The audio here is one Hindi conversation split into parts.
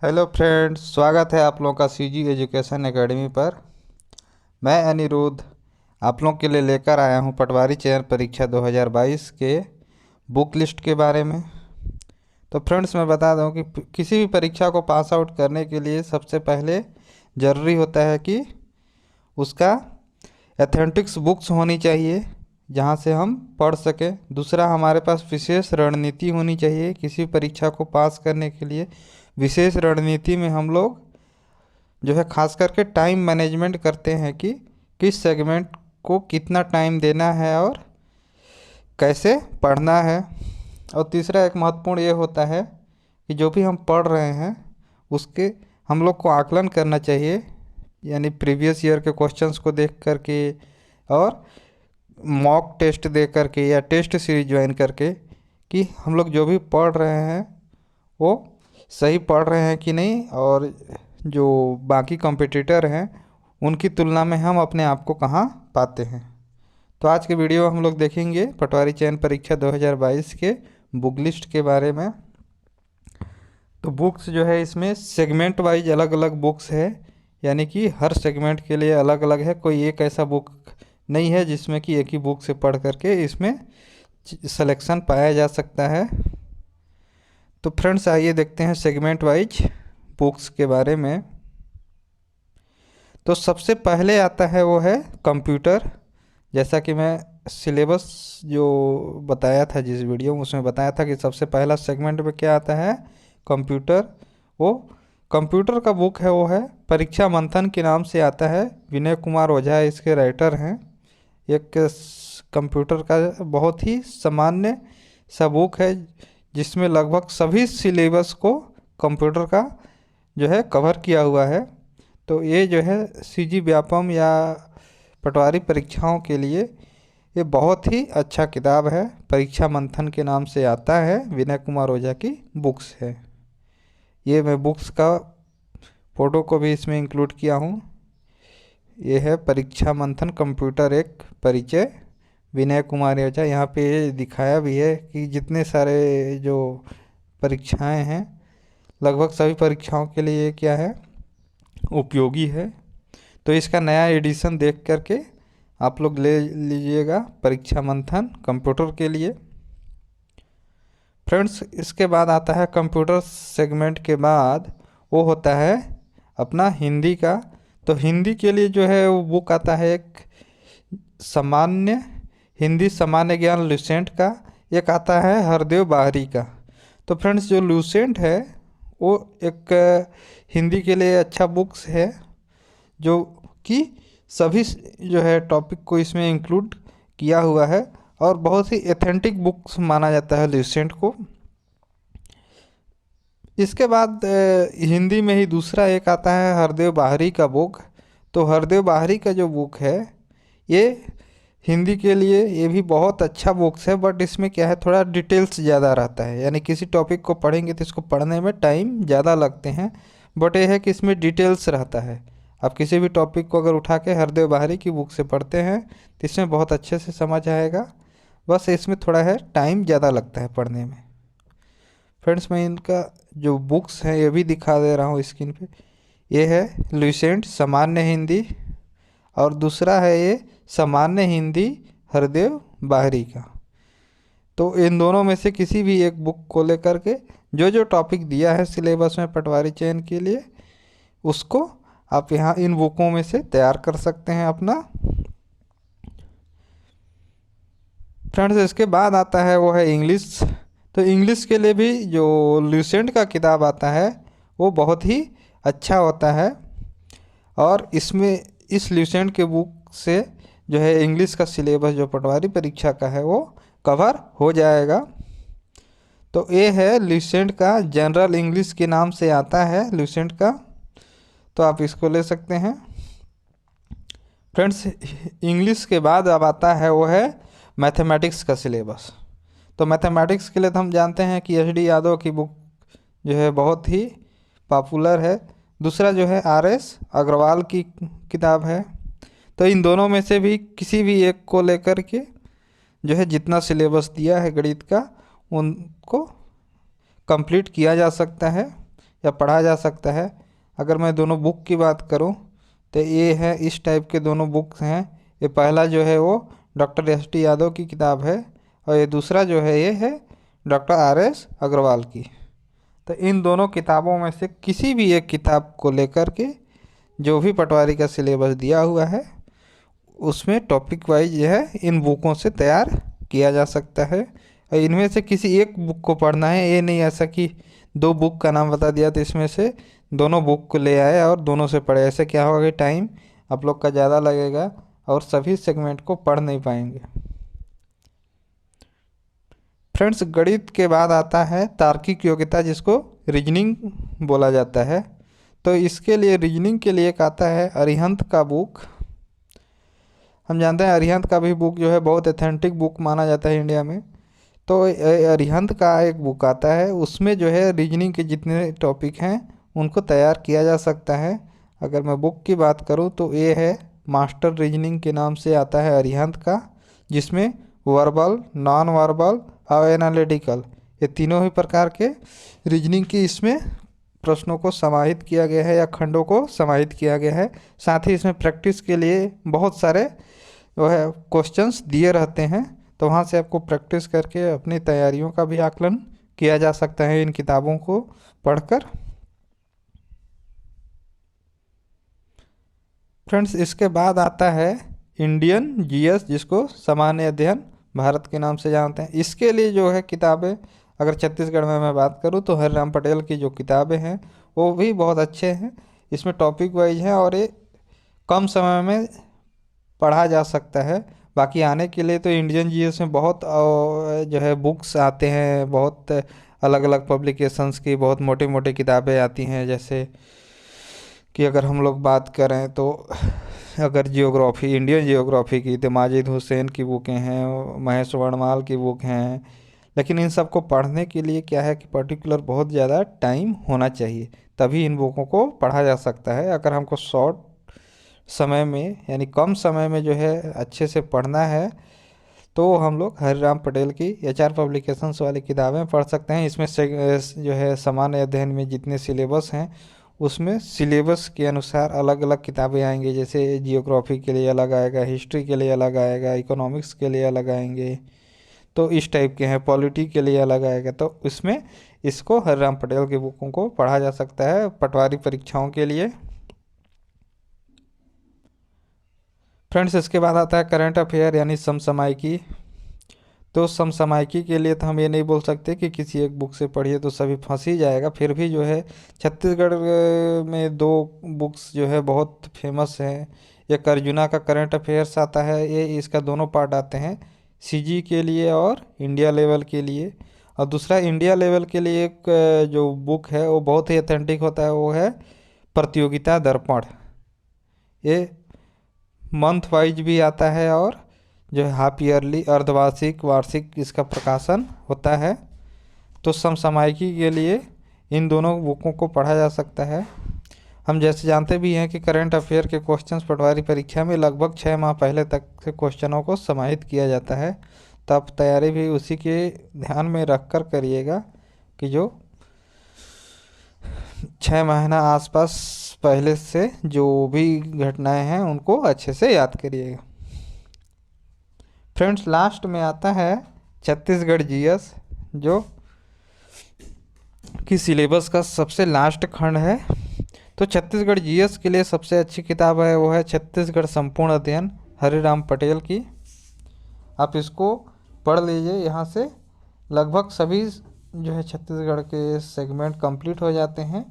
हेलो फ्रेंड्स, स्वागत है आप लोगों का सीजी एजुकेशन एकेडमी पर। मैं अनिरुद्ध आप लोगों के लिए लेकर आया हूं पटवारी चयन परीक्षा 2022 के बुक लिस्ट के बारे में। तो फ्रेंड्स, मैं बता दूं कि किसी भी परीक्षा को पास आउट करने के लिए सबसे पहले ज़रूरी होता है कि उसका एथेंटिक्स बुक्स होनी चाहिए जहां से हम पढ़ सकें। दूसरा, हमारे पास विशेष रणनीति होनी चाहिए। किसी परीक्षा को पास करने के लिए विशेष रणनीति में हम लोग जो है खास करके टाइम मैनेजमेंट करते हैं कि किस सेगमेंट को कितना टाइम देना है और कैसे पढ़ना है। और तीसरा एक महत्वपूर्ण ये होता है कि जो भी हम पढ़ रहे हैं उसके हम लोग को आकलन करना चाहिए, यानी प्रीवियस ईयर के क्वेश्चंस को देख करके और मॉक टेस्ट दे करके या टेस्ट सीरीज ज्वाइन करके कि हम लोग जो भी पढ़ रहे हैं वो सही पढ़ रहे हैं कि नहीं, और जो बाकी कंपटीटर हैं उनकी तुलना में हम अपने आप को कहाँ पाते हैं। तो आज के वीडियो हम लोग देखेंगे पटवारी चयन परीक्षा 2022 के बुक लिस्ट के बारे में। तो बुक्स जो है इसमें सेगमेंट वाइज अलग अलग बुक्स है, यानी कि हर सेगमेंट के लिए अलग अलग है। कोई एक ऐसा बुक नहीं है जिसमें कि एक ही बुक से पढ़ करके इसमें सिलेक्शन पाया जा सकता है। तो फ्रेंड्स, आइए देखते हैं सेगमेंट वाइज बुक्स के बारे में। तो सबसे पहले आता है वो है कंप्यूटर। जैसा कि मैं सिलेबस जो बताया था जिस वीडियो में, उसमें बताया था कि सबसे पहला सेगमेंट में क्या आता है, कंप्यूटर। वो कंप्यूटर का बुक है वो है परीक्षा मंथन के नाम से आता है। विनय कुमार ओझा इसके राइटर हैं। एक कंप्यूटर का बहुत ही सामान्य सा बुक है जिसमें लगभग सभी सिलेबस को कंप्यूटर का जो है कवर किया हुआ है। तो ये जो है सीजी व्यापम या पटवारी परीक्षाओं के लिए ये बहुत ही अच्छा किताब है। परीक्षा मंथन के नाम से आता है, विनय कुमार ओझा की बुक्स है। ये मैं बुक्स का फ़ोटो को भी इसमें इंक्लूड किया हूँ। ये है परीक्षा मंथन कंप्यूटर एक परिचय, विनय कुमार ओझा। यहाँ पे ये दिखाया भी है कि जितने सारे जो परीक्षाएं हैं लगभग सभी परीक्षाओं के लिए ये क्या है, उपयोगी है। तो इसका नया एडिशन देख करके आप लोग ले लीजिएगा परीक्षा मंथन कंप्यूटर के लिए। फ्रेंड्स, इसके बाद आता है कंप्यूटर सेगमेंट के बाद वो होता है अपना हिंदी का। तो हिंदी के लिए जो है वो बुक आता है एक सामान्य हिंदी सामान्य ज्ञान लुसेंट का, एक आता है हरदेव बाहरी का। तो फ्रेंड्स, जो लुसेंट है वो एक हिंदी के लिए अच्छा बुक्स है जो कि सभी जो है टॉपिक को इसमें इंक्लूड किया हुआ है और बहुत ही एथेंटिक बुक्स माना जाता है लुसेंट को। इसके बाद हिंदी में ही दूसरा एक आता है हरदेव बाहरी का बुक। तो हरदेव बाहरी का जो बुक है ये हिंदी के लिए ये भी बहुत अच्छा बुक्स है, बट इसमें क्या है थोड़ा डिटेल्स ज़्यादा रहता है, यानी किसी टॉपिक को पढ़ेंगे तो इसको पढ़ने में टाइम ज़्यादा लगते हैं। बट ये है कि इसमें डिटेल्स रहता है। आप किसी भी टॉपिक को अगर उठा के हरदेव बाहरी की बुक से पढ़ते हैं तो इसमें बहुत अच्छे से समझ आएगा। बस इसमें थोड़ा है टाइम ज़्यादा लगता है पढ़ने में। फ्रेंड्स, मैं इनका जो बुक्स हैं ये भी दिखा दे रहा हूँ स्क्रीन पे। ये है लुसेंट सामान्य हिंदी और दूसरा है ये सामान्य हिंदी हरदेव बाहरी का। तो इन दोनों में से किसी भी एक बुक को लेकर के जो जो टॉपिक दिया है सिलेबस में पटवारी चयन के लिए उसको आप यहाँ इन बुकों में से तैयार कर सकते हैं अपना। फ्रेंड्स, इसके बाद आता है वो है इंग्लिश। तो इंग्लिश के लिए भी जो लुसेंट का किताब आता है वो बहुत ही अच्छा होता है और इसमें इस लुसेंट के बुक से जो है इंग्लिश का सिलेबस जो पटवारी परीक्षा का है वो कवर हो जाएगा। तो ये है लुसेंट का जनरल इंग्लिश के नाम से आता है लुसेंट का, तो आप इसको ले सकते हैं। फ्रेंड्स, इंग्लिश के बाद अब आता है वो है मैथमेटिक्स का सिलेबस। तो मैथमेटिक्स के लिए तो हम जानते हैं कि एच डी यादव की बुक जो है बहुत ही पॉपुलर है। दूसरा जो है आर एस अग्रवाल की किताब है। तो इन दोनों में से भी किसी भी एक को लेकर के जो है जितना सिलेबस दिया है गणित का उनको कंप्लीट किया जा सकता है। या पढ़ा जा सकता है। अगर मैं दोनों बुक की बात करूं तो ये है, इस टाइप के दोनों बुक्स हैं। ये पहला जो है वो डॉक्टर एस टी यादव की किताब है और ये दूसरा जो है ये है डॉक्टर आर एस अग्रवाल की। तो इन दोनों किताबों में से किसी भी एक किताब को लेकर के जो भी पटवारी का सिलेबस दिया हुआ है उसमें टॉपिक वाइज जो है इन बुकों से तैयार किया जा सकता है। और इनमें से किसी एक बुक को पढ़ना है, ये नहीं ऐसा कि दो बुक का नाम बता दिया तो इसमें से दोनों बुक को ले आए और दोनों से पढ़े। ऐसे क्या होगा कि टाइम आप लोग का ज़्यादा लगेगा और सभी सेगमेंट को पढ़ नहीं पाएंगे। फ्रेंड्स, गणित के बाद आता है तार्किक योग्यता, जिसको रीजनिंग बोला जाता है। तो इसके लिए रीजनिंग के लिए एक आता है अरिहंत का बुक। हम जानते हैं अरिहंत का भी बुक जो है बहुत ऑथेंटिक बुक माना जाता है इंडिया में। तो अरिहंत का एक बुक आता है, उसमें जो है रीजनिंग के जितने टॉपिक हैं उनको तैयार किया जा सकता है। अगर मैं बुक की बात करूं तो ये है मास्टर रीजनिंग के नाम से आता है अरिहंत का, जिसमें वर्बल, नॉन वर्बल और एनालिटिकल ये तीनों ही प्रकार के रीजनिंग की इसमें प्रश्नों को समाहित किया गया है या खंडों को समाहित किया गया है। साथ ही इसमें प्रैक्टिस के लिए बहुत सारे जो है क्वेश्चंस दिए रहते हैं, तो वहाँ से आपको प्रैक्टिस करके अपनी तैयारियों का भी आकलन किया जा सकता है इन किताबों को पढ़कर। फ्रेंड्स, इसके बाद आता है इंडियन जीएस, जिसको सामान्य अध्ययन भारत के नाम से जानते हैं। इसके लिए जो है किताबें, अगर छत्तीसगढ़ में मैं बात करूं तो हरिराम पटेल की जो किताबें हैं वो भी बहुत अच्छे हैं। इसमें टॉपिक वाइज हैं और ये कम समय में पढ़ा जा सकता है। बाकी आने के लिए तो इंडियन जीएस में बहुत जो है बुक्स आते हैं, बहुत अलग अलग पब्लिकेशंस की बहुत मोटी मोटी किताबें आती हैं। जैसे कि अगर हम लोग बात करें तो अगर जियोग्राफी, इंडियन जियोग्राफी की तो माजिद हुसैन की बुकें हैं, महेश वर्णमाल की बुक हैं। लेकिन इन सब को पढ़ने के लिए क्या है कि पर्टिकुलर बहुत ज़्यादा टाइम होना चाहिए, तभी इन बुकों को पढ़ा जा सकता है। अगर हमको शॉर्ट समय में यानी कम समय में जो है अच्छे से पढ़ना है तो हम लोग हरिराम पटेल की एचआर पब्लिकेशंस वाली किताबें पढ़ सकते हैं। इसमें से जो है सामान्य अध्ययन में जितने सिलेबस हैं उसमें सिलेबस के अनुसार अलग अलग किताबें आएंगी। जैसे जियोग्राफी के लिए अलग आएगा, हिस्ट्री के लिए अलग आएगा, इकोनॉमिक्स के लिए अलग आएंगे, तो इस टाइप के हैं, पॉलिटी के लिए अलग आएगा। तो इसमें इसको हरिराम पटेल की बुकों को पढ़ा जा सकता है पटवारी परीक्षाओं के लिए। फ्रेंड्स, इसके बाद आता है करंट अफेयर यानी समसामयिकी। तो समसामयिकी के लिए तो हम ये नहीं बोल सकते कि किसी एक बुक से पढ़िए तो सभी फंस ही जाएगा। फिर भी जो है छत्तीसगढ़ में दो बुक्स जो है बहुत फेमस हैं। एक अर्जुना का करंट अफेयर्स आता है, ये इसका दोनों पार्ट आते हैं, सीजी के लिए और इंडिया लेवल के लिए। और दूसरा इंडिया लेवल के लिए एक जो बुक है वो बहुत ही अथेंटिक होता है, वो है प्रतियोगिता दर्पण। ये मंथ वाइज भी आता है और जो है हाफ ईयरली, अर्धवार्षिक, वार्षिक इसका प्रकाशन होता है। तो समसामयिकी के लिए इन दोनों बुकों को पढ़ा जा सकता है। हम जैसे जानते भी हैं कि करंट अफेयर के क्वेश्चंस पटवारी परीक्षा में लगभग 6 माह पहले तक के क्वेश्चनों को समाहित किया जाता है। तो आप तैयारी भी उसी के ध्यान में रख कर करिएगा कि जो 6 महीना आसपास पहले से जो भी घटनाएं हैं उनको अच्छे से याद करिएगा। फ्रेंड्स, लास्ट में आता है छत्तीसगढ़ जीएस, जो कि सिलेबस का सबसे लास्ट खंड है। तो छत्तीसगढ़ जीएस के लिए सबसे अच्छी किताब है वो है छत्तीसगढ़ संपूर्ण अध्ययन हरिराम पटेल की। आप इसको पढ़ लीजिए, यहाँ से लगभग सभी जो है छत्तीसगढ़ के सेगमेंट कंप्लीट हो जाते हैं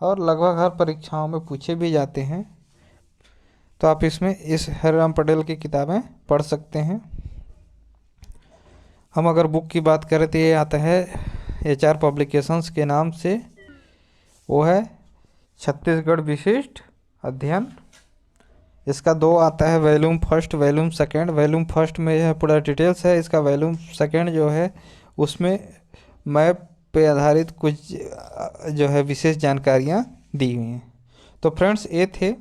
और लगभग हर परीक्षाओं में पूछे भी जाते हैं। तो आप इसमें इस हरिराम पटेल की किताबें पढ़ सकते हैं। हम अगर बुक की बात करें तो ये आता है एचआर पब्लिकेशंस के नाम से, वो है छत्तीसगढ़ विशिष्ट अध्ययन। इसका दो आता है, volume first, volume second. Volume first में यह पूरा डिटेल्स है, इसका वॉल्यूम सेकेंड जो है उसमें मैप पे आधारित कुछ जो है विशेष जानकारियाँ दी हुई हैं। तो फ्रेंड्स, ये थे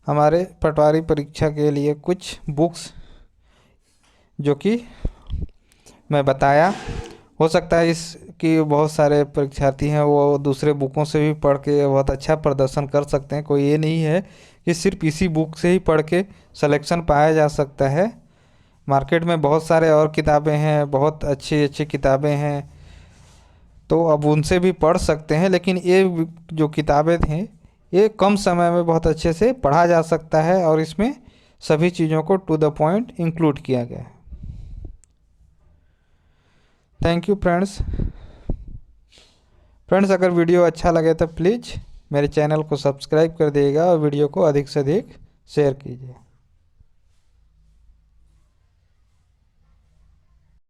हमारे पटवारी परीक्षा के लिए कुछ बुक्स जो कि मैं बताया। हो सकता है इस कि बहुत सारे परीक्षार्थी हैं वो दूसरे बुकों से भी पढ़ के बहुत अच्छा प्रदर्शन कर सकते हैं। कोई ये नहीं है कि सिर्फ इसी बुक से ही पढ़ के सिलेक्शन पाया जा सकता है। मार्केट में बहुत सारे और किताबें हैं, बहुत अच्छी अच्छी किताबें हैं, तो अब उनसे भी पढ़ सकते हैं। लेकिन ये जो किताबें थीं ये कम समय में बहुत अच्छे से पढ़ा जा सकता है और इसमें सभी चीज़ों को टू द पॉइंट इंक्लूड किया गया है। Thank you friends. अगर वीडियो अच्छा लगे तो प्लीज़ मेरे चैनल को सब्सक्राइब कर दिएगा और वीडियो को अधिक से अधिक शेयर कीजिए।